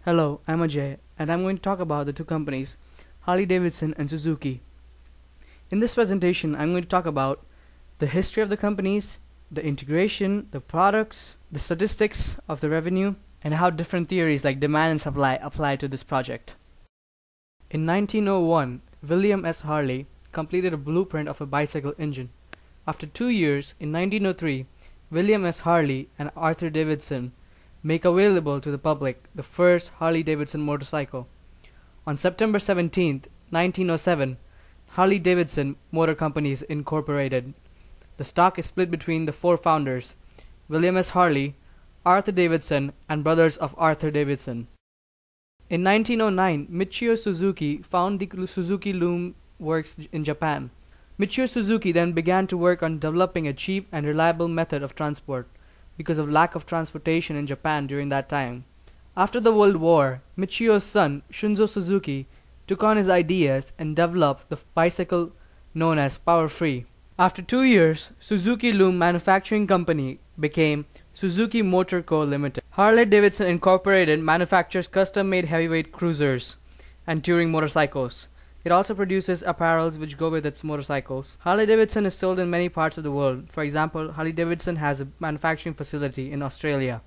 Hello, I'm Ajay, and I'm going to talk about the two companies, Harley-Davidson and Suzuki. In this presentation, I'm going to talk about the history of the companies, the integration, the products, the statistics of the revenue, and how different theories like demand and supply apply to this project. In 1901, William S. Harley completed a blueprint of a bicycle engine. After 2 years, in 1903, William S. Harley and Arthur Davidson make available to the public the first Harley-Davidson motorcycle. On September 17, 1907, Harley-Davidson Motor Company is incorporated. The stock is split between the four founders, William S. Harley, Arthur Davidson, and brothers of Arthur Davidson. In 1909, Michio Suzuki founded the Suzuki Loom Works in Japan. Michio Suzuki then began to work on developing a cheap and reliable method of transport because of lack of transportation in Japan during that time. After the World War, Michio's son, Shunzo Suzuki, took on his ideas and developed the bicycle known as Power Free. After 2 years, Suzuki Loom Manufacturing Company became Suzuki Motor Co. Limited. Harley-Davidson Incorporated manufactures custom-made heavyweight cruisers and touring motorcycles. It also produces apparels which go with its motorcycles. Harley-Davidson is sold in many parts of the world. For example, Harley-Davidson has a manufacturing facility in Australia.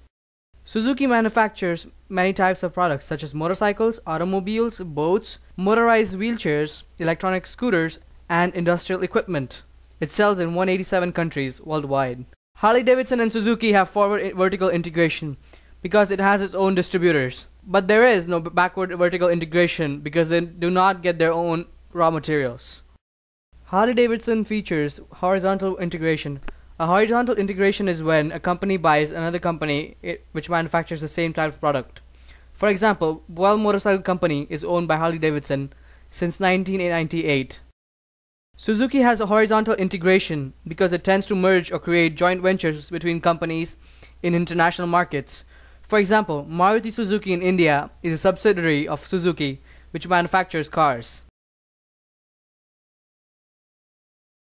Suzuki manufactures many types of products such as motorcycles, automobiles, boats, motorized wheelchairs, electronic scooters, and industrial equipment. It sells in 187 countries worldwide. Harley-Davidson and Suzuki have forward vertical integration because it has its own distributors. But there is no backward vertical integration because they do not get their own raw materials. Harley-Davidson features horizontal integration. A horizontal integration is when a company buys another company which manufactures the same type of product. For example, Boyle Motorcycle Company is owned by Harley-Davidson since 1998. Suzuki has a horizontal integration because it tends to merge or create joint ventures between companies in international markets. For example, Maruti Suzuki in India is a subsidiary of Suzuki, which manufactures cars.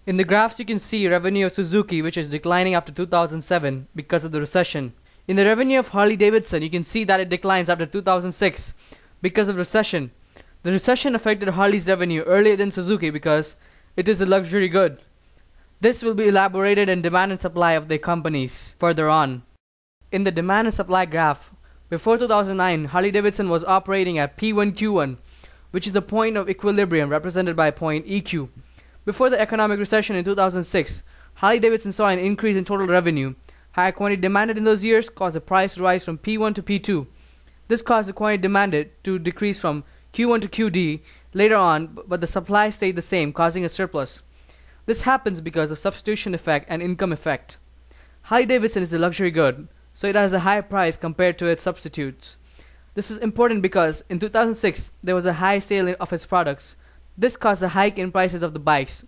In the graphs you can see revenue of Suzuki, which is declining after 2007 because of the recession. In the revenue of Harley-Davidson, you can see that it declines after 2006 because of recession. The recession affected Harley's revenue earlier than Suzuki because it is a luxury good. This will be elaborated in demand and supply of the companies further on. In the demand and supply graph, before 2009, Harley-Davidson was operating at P1Q1, which is the point of equilibrium represented by point EQ. Before the economic recession in 2006, Harley-Davidson saw an increase in total revenue. Higher quantity demanded in those years caused the price to rise from P1 to P2. This caused the quantity demanded to decrease from Q1 to QD later on, but the supply stayed the same, causing a surplus. This happens because of substitution effect and income effect. Harley-Davidson is a luxury good, so it has a high price compared to its substitutes. This is important because in 2006 there was a high sale of its products. This caused a hike in prices of the bikes.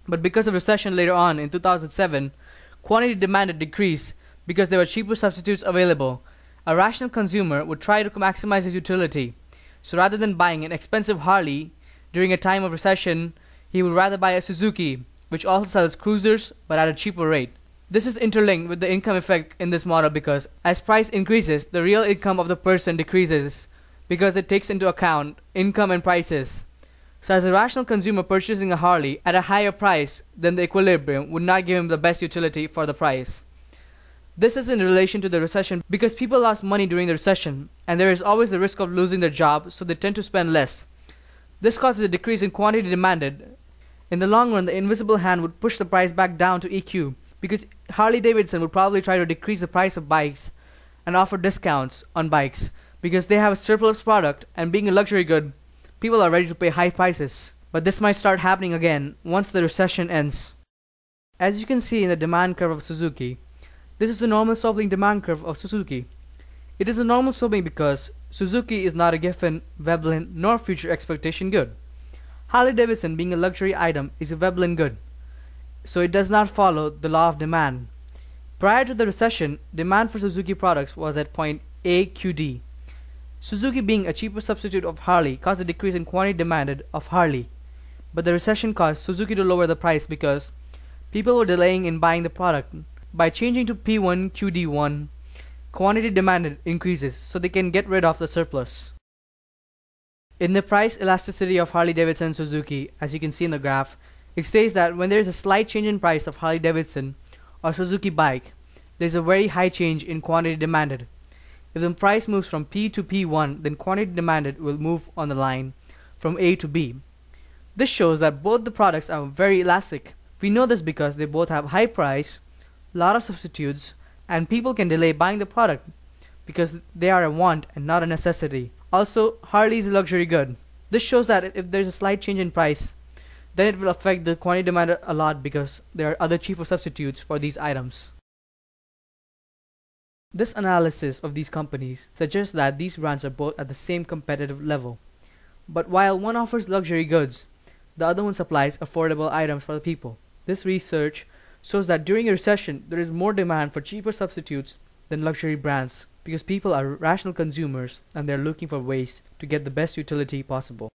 But because of recession later on in 2007, quantity demanded decreased because there were cheaper substitutes available. A rational consumer would try to maximize his utility. So rather than buying an expensive Harley during a time of recession, he would rather buy a Suzuki, which also sells cruisers but at a cheaper rate. This is interlinked with the income effect in this model because as price increases, the real income of the person decreases because it takes into account income and prices. So as a rational consumer purchasing a Harley at a higher price than the equilibrium would not give him the best utility for the price. This is in relation to the recession because people lost money during the recession and there is always the risk of losing their job, so they tend to spend less. This causes a decrease in quantity demanded. In the long run, the invisible hand would push the price back down to EQ because Harley-Davidson would probably try to decrease the price of bikes and offer discounts on bikes because they have a surplus product, and being a luxury good, people are ready to pay high prices. But this might start happening again once the recession ends. As you can see in the demand curve of Suzuki, this is the normal sloping demand curve of Suzuki. It is a normal sloping because Suzuki is not a given, Veblen, nor future expectation good. Harley-Davidson, being a luxury item, is a Veblen good, so it does not follow the law of demand. Prior to the recession, demand for Suzuki products was at point AQD. Suzuki, being a cheaper substitute of Harley, caused a decrease in quantity demanded of Harley. But the recession caused Suzuki to lower the price because people were delaying in buying the product. By changing to P1QD1, quantity demanded increases so they can get rid of the surplus. In the price elasticity of Harley-Davidson and Suzuki, as you can see in the graph, it states that when there is a slight change in price of Harley-Davidson or Suzuki bike, there is a very high change in quantity demanded. If the price moves from P to P1, then quantity demanded will move on the line from A to B. This shows that both the products are very elastic. We know this because they both have high price, lot of substitutes, and people can delay buying the product because they are a want and not a necessity. Also, Harley is a luxury good. This shows that if there's a slight change in price, then it will affect the quantity demand a lot because there are other cheaper substitutes for these items. This analysis of these companies suggests that these brands are both at the same competitive level. But while one offers luxury goods, the other one supplies affordable items for the people. This research shows that during a recession, there is more demand for cheaper substitutes than luxury brands because people are rational consumers and they're looking for ways to get the best utility possible.